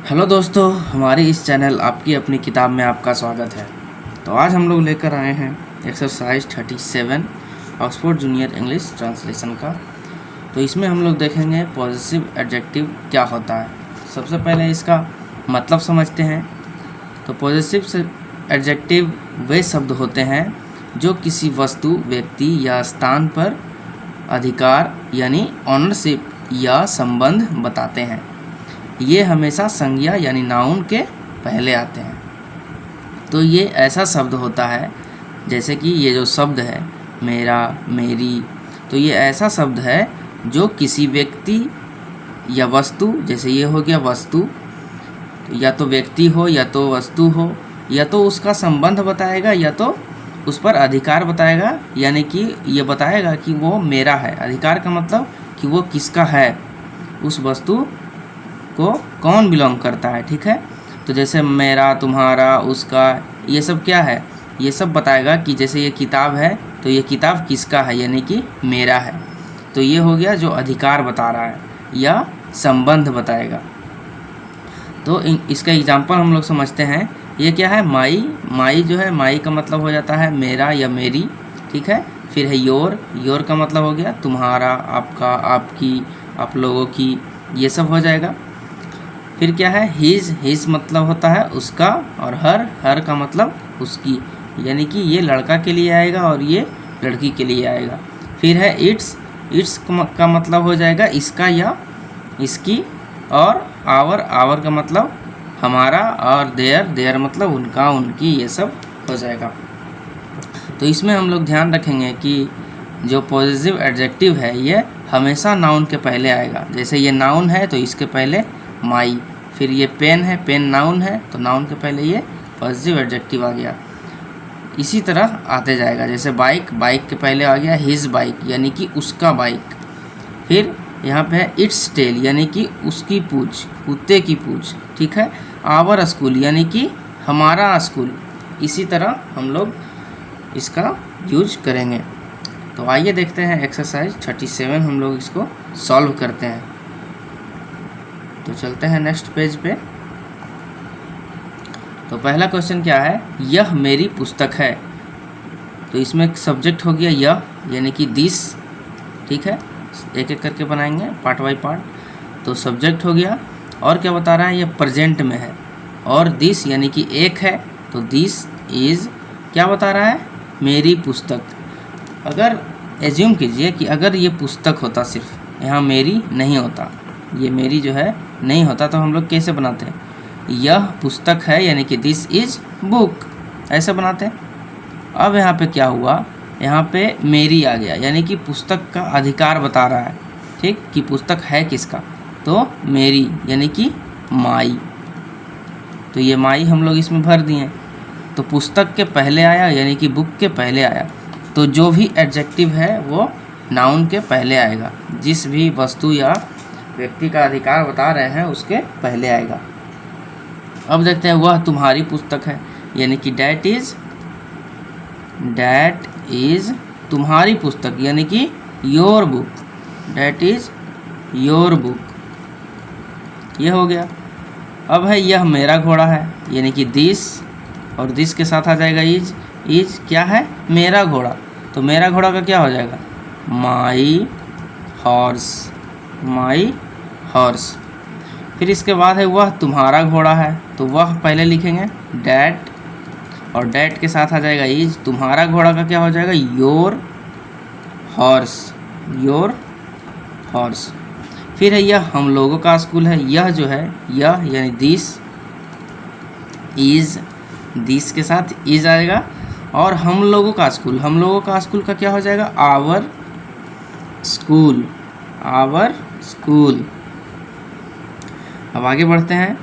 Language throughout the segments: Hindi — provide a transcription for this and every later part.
हेलो दोस्तों, हमारी इस चैनल आपकी अपनी किताब में आपका स्वागत है। तो आज हम लोग लेकर आए हैं exercise 37 Oxford junior English translation का। तो इसमें हम लोग देखेंगे पॉजिटिव एडजेक्टिव क्या होता है। सबसे पहले इसका मतलब समझते हैं। तो पॉजिटिव एडजेक्टिव वे शब्द होते हैं जो किसी वस्तु, व्यक्ति या स्थान पर अधिकार यानी ऑनरशिप या संबंध बताते हैं। ये हमेशा संज्ञा यानी नाउन के पहले आते हैं। तो ये ऐसा शब्द होता है, जैसे कि ये जो शब्द है मेरा, मेरी, तो ये ऐसा शब्द है जो किसी व्यक्ति या वस्तु, जैसे ये हो गया वस्तु, या तो व्यक्ति हो या तो वस्तु हो, या तो उसका संबंध बताएगा या तो उस पर अधिकार बताएगा, यानी कि ये बताएगा कि वो मेरा है। अधिकार का मतलब कि वो किसका है, उस वस्तु को कौन बिलोंग करता है। ठीक है, तो जैसे मेरा, तुम्हारा, उसका, ये सब क्या है, ये सब बताएगा कि जैसे ये किताब है तो ये किताब किसका है, यानी कि मेरा है। तो ये हो गया जो अधिकार बता रहा है या संबंध बताएगा। तो इसका एग्जाम्पल हम लोग समझते हैं। ये क्या है, माई। माई जो है, माई का मतलब हो जाता है मेरा या मेरी। ठीक है, फिर है योर। योर का मतलब हो गया तुम्हारा, आपका, आपकी, आप लोगों की, ये सब हो जाएगा। फिर क्या है, हिज। हिज मतलब होता है उसका, और हर। हर का मतलब उसकी, यानी कि ये लड़का के लिए आएगा और ये लड़की के लिए आएगा। फिर है इट्स। इट्स का मतलब हो जाएगा इसका या इसकी, और आवर। आवर का मतलब हमारा, और देयर। देयर मतलब उनका, उनकी, ये सब हो जाएगा। तो इसमें हम लोग ध्यान रखेंगे कि जो पॉजिटिव एडजेक्टिव है ये हमेशा नाउन के पहले आएगा। जैसे ये नाउन है तो इसके पहले माई। फिर ये पेन है, पेन नाउन है तो नाउन के पहले ये पॉजिटिव एडजेक्टिव आ गया। इसी तरह आते जाएगा। जैसे बाइक, बाइक के पहले आ गया हिज बाइक, यानी कि उसका बाइक। फिर यहाँ पे है इट्स टेल, यानी कि उसकी पूंछ, कुत्ते की पूंछ। ठीक है, आवर स्कूल, यानी कि हमारा स्कूल। इसी तरह हम लोग इसका यूज करेंगे। तो आइए देखते हैं एक्सरसाइज 37 हम लोग इसको सॉल्व करते हैं। तो चलते हैं नेक्स्ट पेज पे। तो पहला क्वेश्चन क्या है, यह मेरी पुस्तक है। तो इसमें सब्जेक्ट हो गया यह, यानी कि दिस। ठीक है, एक एक करके बनाएंगे पार्ट बाय पार्ट। तो सब्जेक्ट हो गया, और क्या बता रहा है, ये प्रेजेंट में है। और दिस यानी कि एक है, तो दिस इज़ क्या बता रहा है, मेरी पुस्तक। अगर एज्यूम कीजिए कि अगर ये पुस्तक होता, सिर्फ यहाँ मेरी नहीं होता, ये मेरी जो है नहीं होता, तो हम लोग कैसे बनाते हैं, यह पुस्तक है यानी कि दिस इज़ बुक, ऐसे बनाते हैं। अब यहाँ पे क्या हुआ, यहाँ पे मेरी आ गया, यानी कि पुस्तक का अधिकार बता रहा है। ठीक, कि पुस्तक है किसका, तो मेरी, यानी कि माई। तो ये माई हम लोग इसमें भर दिए। तो पुस्तक के पहले आया, यानी कि बुक के पहले आया। तो जो भी एडजेक्टिव है वो नाउन के पहले आएगा। जिस भी वस्तु या व्यक्ति का अधिकार बता रहे हैं उसके पहले आएगा। अब देखते हैं, वह तुम्हारी पुस्तक है, यानी कि डैट इज तुम्हारी पुस्तक, यानी कि your book. That is your book, ये हो गया। अब है यह मेरा घोड़ा है, यानी कि दिस, और दिस के साथ आ जाएगा इज। इज क्या है, मेरा घोड़ा। तो मेरा घोड़ा का क्या हो जाएगा, माई हॉर्स। माई हॉर्स। फिर इसके बाद है वह तुम्हारा घोड़ा है, तो वह पहले लिखेंगे डैट, और डैट के साथ आ जाएगा इज। तुम्हारा घोड़ा का क्या हो जाएगा, योर हॉर्स। Your horse. फिर है यह हम लोगों का स्कूल है। यह जो है, यह यानी दिस इज, दिस के साथ इज आएगा। और हम लोगों का स्कूल, हम लोगों का स्कूल का क्या हो जाएगा, आवर स्कूल। Our school. अब आगे बढ़ते हैं।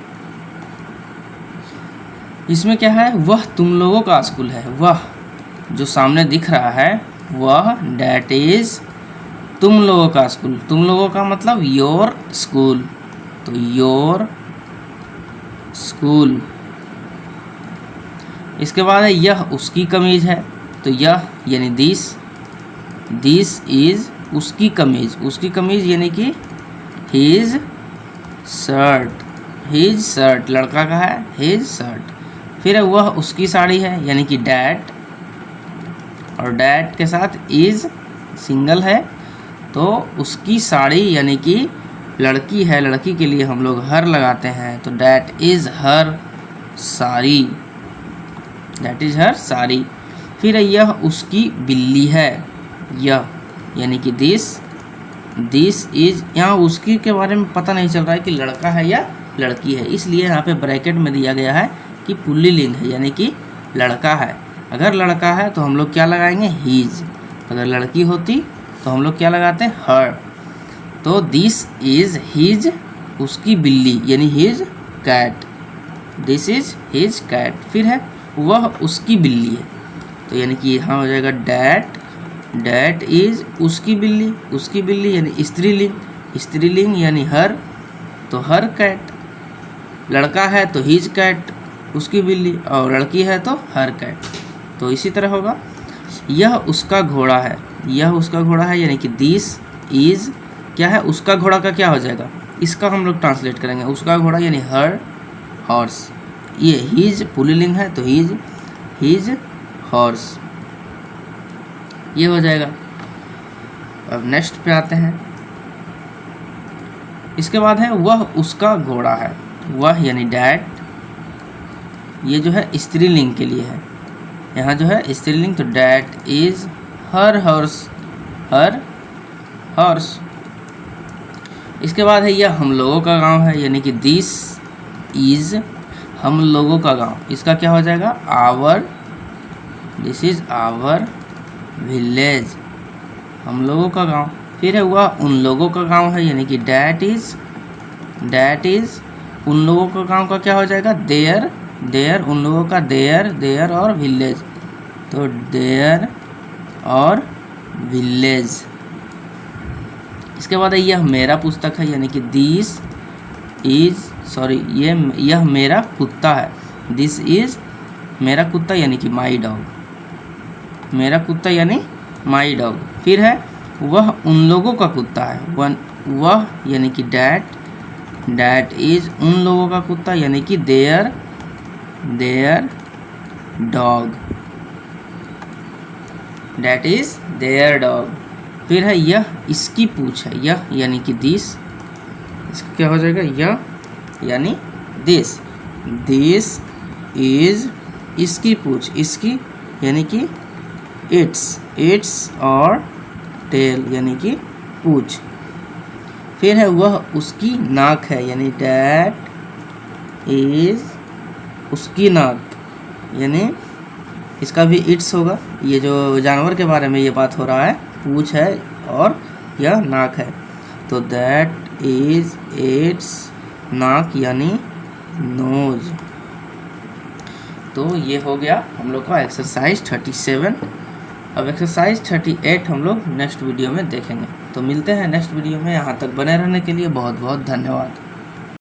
इसमें क्या है, वह तुम लोगों का स्कूल है। वह जो सामने दिख रहा है, वह डैट इज तुम लोगों का स्कूल। तुम लोगों का मतलब योर स्कूल, तो योर स्कूल। इसके बाद है यह उसकी कमीज है, तो यह यानी दिस। दिस इज उसकी कमीज। उसकी कमीज यानी कि हिज शर्ट। हिज शर्ट, लड़का का है हिज शर्ट। फिर है वह उसकी साड़ी है यानी कि डैट, और डैट के साथ इज सिंगल है तो उसकी साड़ी यानी कि लड़की है, लड़की के लिए हम लोग हर लगाते हैं तो that is her sari, that is her sari. फिर यह उसकी बिल्ली है, यह यानी कि दिस इज, यहाँ उसकी के बारे में पता नहीं चल रहा है कि लड़का है या लड़की है, इसलिए यहाँ पे ब्रैकेट में दिया गया है कि पुल्लिंग है यानी कि लड़का है। अगर लड़का है तो हम लोग क्या लगाएंगे हीज, अगर लड़की होती तो हम लोग क्या लगाते हैं हर। तो दिस इज हिज, उसकी बिल्ली यानी his cat, this is his cat. फिर है वह उसकी बिल्ली है तो यानी कि यहाँ हो जाएगा डैट इज उसकी बिल्ली यानी स्त्रीलिंग यानी हर, तो हर कैट। लड़का है तो हिज कैट उसकी बिल्ली, और लड़की है तो हर कैट। तो इसी तरह होगा यह उसका घोड़ा है, यह उसका घोड़ा है यानी कि दिस इज क्या है उसका घोड़ा का क्या हो जाएगा, इसका हम लोग ट्रांसलेट करेंगे उसका घोड़ा यानी हर हॉर्स। ये हिज पुल्लिंग है तो हिज हॉर्स, ये हो जाएगा। अब नेक्स्ट पे आते हैं। इसके बाद है वह उसका घोड़ा है, वह यानी डैट, ये जो है स्त्रीलिंग के लिए है, यहाँ जो है स्त्रीलिंग तो डैट इज हर हॉर्स। इसके बाद है यह हम लोगों का गांव है यानी कि दिस इज हम लोगों का गांव, इसका क्या हो जाएगा our, this is our village, हम लोगों का गांव। फिर है वह उन लोगों का गांव है यानी कि डैट इज उन लोगों का गांव का क्या हो जाएगा देयर उन लोगों का देयर और विलेज, तो देयर और विलेज। इसके बाद है यह मेरा पुस्तक है यानी कि दिस इज यह मेरा कुत्ता है, दिस इज मेरा कुत्ता यानी कि माई डॉग, मेरा कुत्ता यानी माई डॉग। फिर है वह उन लोगों का कुत्ता है, वह यानी कि डैट इज उन लोगों का कुत्ता यानी कि their dog, that is their dog. फिर है यह इसकी पूछ है, यह यानी कि दिस, इसका क्या हो जाएगा यह यानी दिस इज इसकी पूछ, इसकी यानी कि इट्स और टेल यानी कि पूछ। फिर है वह उसकी नाक है यानी डैट इज उसकी नाक, यानी इसका भी इट्स होगा, ये जो जानवर के बारे में ये बात हो रहा है, पूछ है और यह नाक है, तो दैट इज इट्स नाक यानी नोज। तो ये हो गया हम लोग का एक्सरसाइज 37। अब एक्सरसाइज 38 हम लोग नेक्स्ट वीडियो में देखेंगे। तो मिलते हैं नेक्स्ट वीडियो में, यहाँ तक बने रहने के लिए बहुत बहुत धन्यवाद।